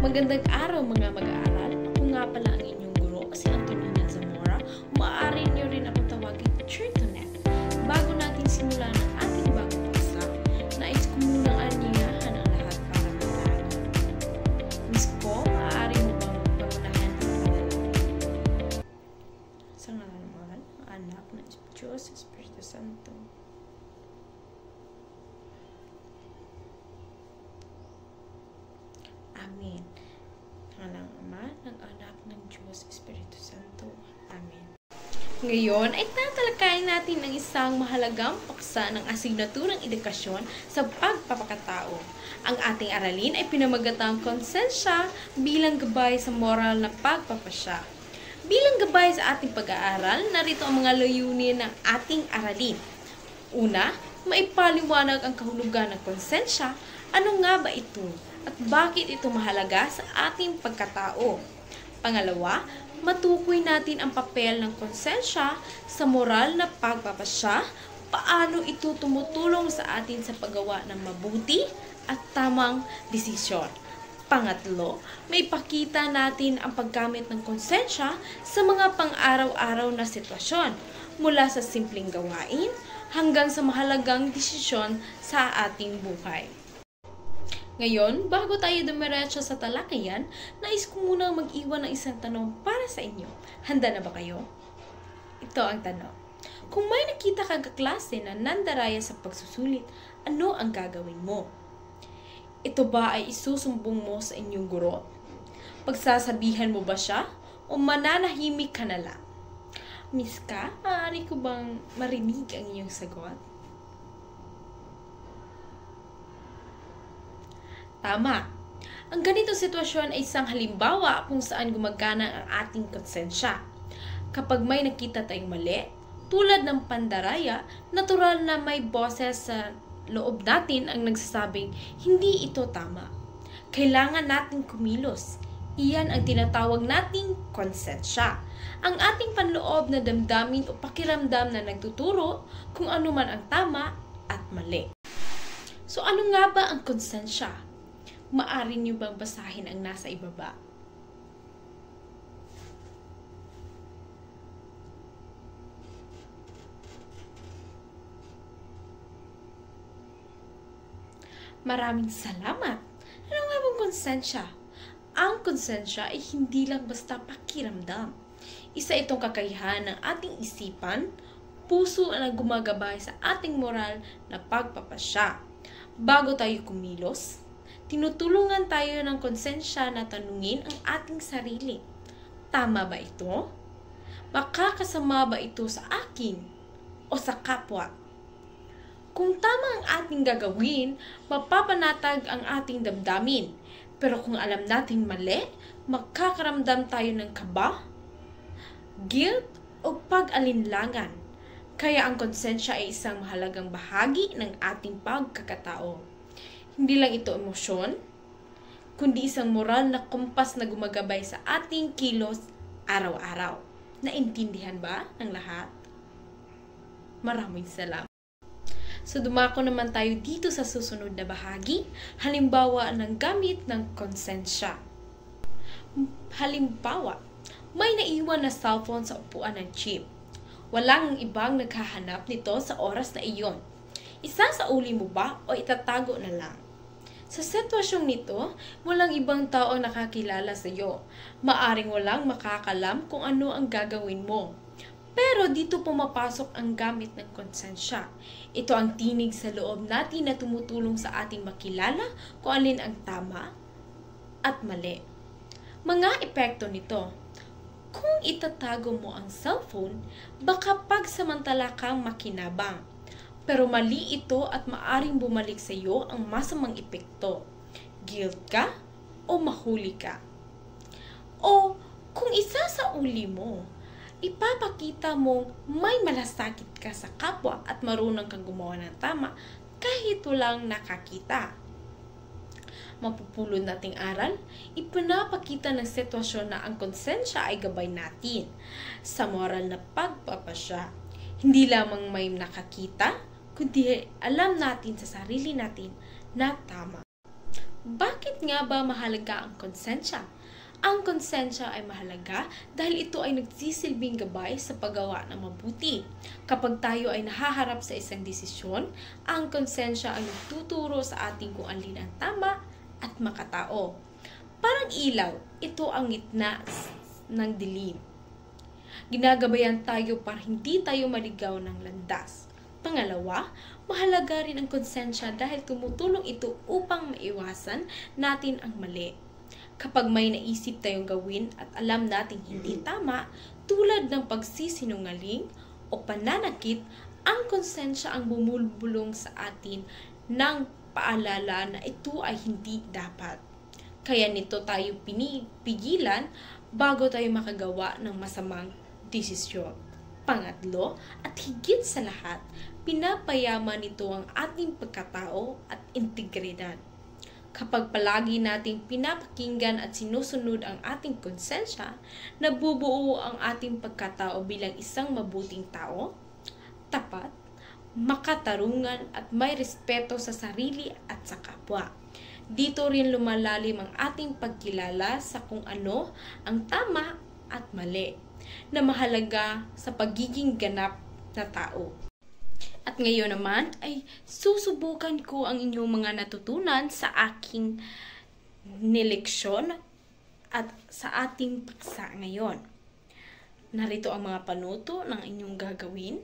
Magandang araw mga mag-aaral. Ako nga pala ang inyong guro, si Antonina Zamora. Maaari niyo rin ako tawagin Churtonet. Bago natin simulan ang ating bagong paksa, nais ko munang aniyahan ang lahat para manalangin. Miss ko, maaari mo bang pagunahan ang panalangin? Sa ngalan ng Mahal, ng Anak, ng Diyos, Espiritu Santo. Amen. Ngalang Ama, ng Anak, ng Diyos, Espiritu Santo. Amen. Ngayon ay tatalakayin natin ang isang mahalagang paksa ng asignaturang edukasyon sa pagpapakatao. Ang ating aralin ay pinamagatang konsensya bilang gabay sa moral na pagpapasya. Bilang gabay sa ating pag-aaral, narito ang mga layunin ng ating aralin. Una, maipaliwanag ang kahulugan ng konsensya. Ano nga ba ito? At bakit ito mahalaga sa ating pagkatao? Pangalawa, matukoy natin ang papel ng konsensya sa moral na pagpapasya, paano ito tumutulong sa atin sa paggawa ng mabuti at tamang desisyon. Pangatlo, may ipakita natin ang paggamit ng konsensya sa mga pang-araw-araw na sitwasyon, mula sa simpleng gawain hanggang sa mahalagang desisyon sa ating buhay. Ngayon, bago tayo dumiretso sa talakayan, nais ko muna mag-iwan ng isang tanong para sa inyo. Handa na ba kayo? Ito ang tanong. Kung may nakita kang kaklase na nandaraya sa pagsusulit, ano ang gagawin mo? Ito ba ay isusumbong mo sa inyong guro? Pagsasabihan mo ba siya? O mananahimik ka na lang? Miss ka, maaari ko bang marinig ang iyong sagot? Tama. Ang ganitong sitwasyon ay isang halimbawa kung saan gumagana ang ating konsensya. Kapag may nakita tayong mali, tulad ng pandaraya, natural na may boses sa loob natin ang nagsasabing, hindi ito tama. Kailangan nating kumilos. Iyan ang tinatawag nating konsensya. Ang ating panloob na damdamin o pakiramdam na nagtuturo kung ano man ang tama at mali. So ano nga ba ang konsensya? Maaari niyo bang basahin ang nasa ibaba? Maraming salamat! Ano nga bang konsensya? Ang konsensya ay hindi lang basta pakiramdam. Isa itong kakayahan ng ating isipan, puso na gumagabay sa ating moral na pagpapasya. Bago tayo kumilos, tinutulungan tayo ng konsensya na tanungin ang ating sarili. Tama ba ito? Makakasama ba ito sa akin o sa kapwa? Kung tama ang ating gagawin, mapapanatag ang ating damdamin. Pero kung alam natin mali, makakaramdam tayo ng kaba, guilt o pag-alinlangan. Kaya ang konsensya ay isang mahalagang bahagi ng ating pagkakatao. Hindi lang ito emosyon, kundi isang moral na kumpas na gumagabay sa ating kilos araw-araw. Naintindihan ba ang lahat? Maraming salamat. So dumako naman tayo dito sa susunod na bahagi, halimbawa ng gamit ng konsensya. Halimbawa, may naiwan na cellphone sa upuan ng jeep. Walang ibang naghahanap nito sa oras na iyon. Isasauli mo ba o itatago na lang? Sa sitwasyong nito, walang ibang tao ang nakakilala sa iyo. Maaring walang makakalam kung ano ang gagawin mo. Pero dito pumapasok ang gamit ng konsensya. Ito ang tinig sa loob natin na tumutulong sa ating makilala kung alin ang tama at mali. Mga epekto nito. Kung itatago mo ang cellphone, baka pagsamantala kang makinabang. Pero mali ito at maaring bumalik sa iyo ang masamang epekto. Guilt ka o mahuli ka. O kung isasauli mo, ipapakita mong may malasakit ka sa kapwa at marunong kang gumawa ng tama kahit walang nakakita. Mapupulot nating aral, ipinapakita ng sitwasyon na ang konsensya ay gabay natin sa moral na pagpapasya. Hindi lamang may nakakita, kundi alam natin sa sarili natin na tama. Bakit nga ba mahalaga ang konsensya? Ang konsensya ay mahalaga dahil ito ay nagsisilbing gabay sa paggawa ng mabuti. Kapag tayo ay nahaharap sa isang desisyon, ang konsensya ay nagtuturo sa atin kung alin ang tama at makatao. Parang ilaw, ito ang gitna ng dilim. Ginagabayan tayo para hindi tayo maligaw ng landas. Pangalawa, mahalaga rin ang konsensya dahil tumutulong ito upang maiwasan natin ang mali. Kapag may naisip tayong gawin at alam nating hindi tama, tulad ng pagsisinungaling o pananakit, ang konsensya ang bumubulong sa atin ng paalala na ito ay hindi dapat. Kaya nito tayo pinipigilan bago tayo makagawa ng masamang desisyon. Pangatlo, at higit sa lahat, pinapayaman nito ang ating pagkatao at integridad. Kapag palagi nating pinapakinggan at sinusunod ang ating konsensya, nabubuo ang ating pagkatao bilang isang mabuting tao, tapat, makatarungan at may respeto sa sarili at sa kapwa. Dito rin lumalalim ang ating pagkilala sa kung ano ang tama at mali, na mahalaga sa pagiging ganap na tao. At ngayon naman ay susubukan ko ang inyong mga natutunan sa aking nileksyon at sa ating paksa ngayon. Narito ang mga panuto ng inyong gagawin.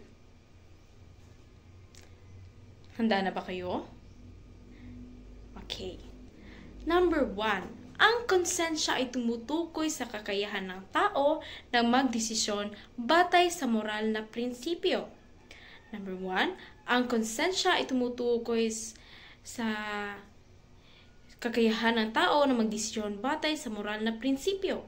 Handa na ba kayo? Okay. Number 1. Ang konsensya ay tumutukoy sa kakayahan ng tao na magdesisyon batay sa moral na prinsipyo. Number 1, ang konsensya ay tumutukoy sa kakayahan ng tao na magdesisyon batay sa moral na prinsipyo.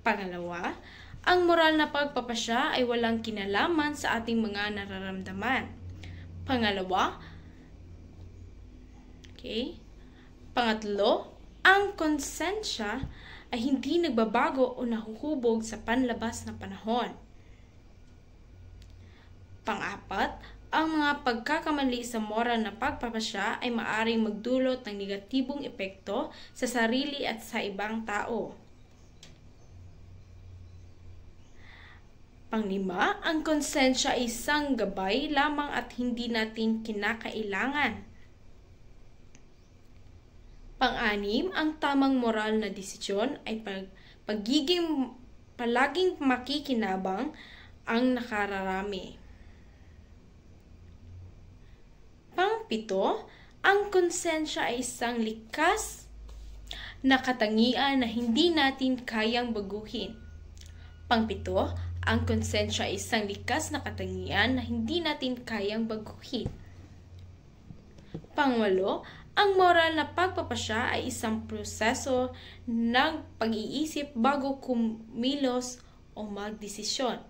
Pangalawa, ang moral na pagpapasya ay walang kinalaman sa ating mga nararamdaman. Pangatlo, ang konsensya ay hindi nagbabago o nahuhubog sa panlabas na panahon. Pang-apat, ang mga pagkakamali sa moral na pagpapasya ay maaaring magdulot ng negatibong epekto sa sarili at sa ibang tao. Pang-lima, ang konsensya ay isang gabay lamang at hindi natin kinakailangan. Pang-anim, ang tamang moral na desisyon ay palaging makikinabang ang nakararami. Pang-pito, ang konsensya ay isang likas na katangian na hindi natin kayang baguhin. Pang-pito, ang konsensya ay isang likas na katangian na hindi natin kayang baguhin. Pang-walo, ang moral na pagpapasya ay isang proseso ng pag-iisip bago kumilos o magdesisyon.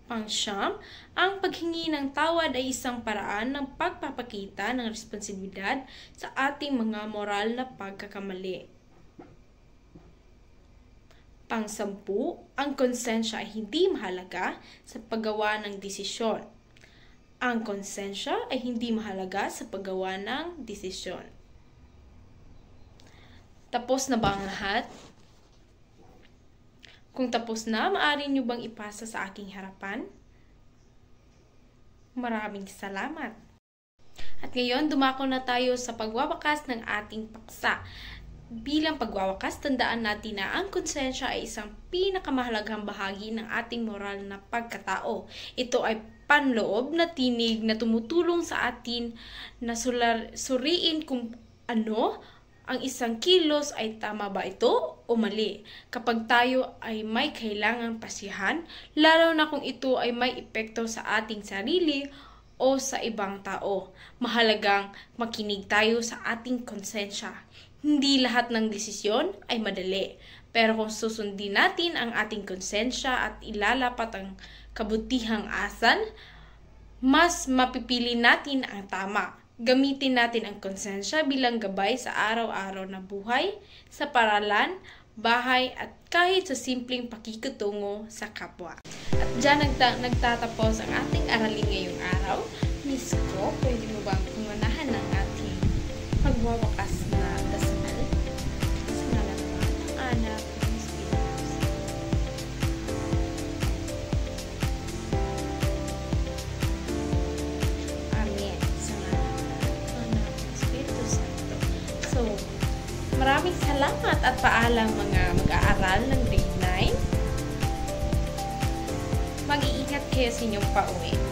Pang-siyam, ang paghingi ng tawad ay isang paraan ng pagpapakita ng responsibilidad sa ating mga moral na pagkakamali. Pang-sampu, ang konsensya ay hindi mahalaga sa paggawa ng desisyon. Ang konsensya ay hindi mahalaga sa paggawa ng desisyon. Tapos na ba ang lahat? Kung tapos na, maaari nyo bang ipasa sa aking harapan? Maraming salamat! At ngayon, dumako na tayo sa pagwawakas ng ating paksa. Bilang pagwawakas, tandaan natin na ang konsensya ay isang pinakamahalagang bahagi ng ating moral na pagkatao. Ito ay panloob na tinig na tumutulong sa atin na suriin kung ano ang isang kilos ay tama ba ito o mali. Kapag tayo ay may kailangang pasihan, lalo na kung ito ay may epekto sa ating sarili o sa ibang tao, mahalagang makinig tayo sa ating konsensya. Hindi lahat ng desisyon ay madali, pero kung susundin natin ang ating konsensya at ilalapat ang kabutihang asal, mas mapipili natin ang tama. Gamitin natin ang konsensya bilang gabay sa araw-araw na buhay, sa paralan, bahay at kahit sa simpleng pakikitungo sa kapwa. At dyan nagtatapos ang ating aralin ngayong araw. Diyos ko, pwede mo bang pangunahan ng ating magwawakas na dasal? Sa ngalan ng Ama, ng Anak, ng Espiritu Santo. Amen. Sa ngalan ng Ama, ng Anak, ng Espiritu Santo. So, maraming salamat at paalam mga mag-aaral ng grade 9. Mag-iingat kayo sa inyong pauwi.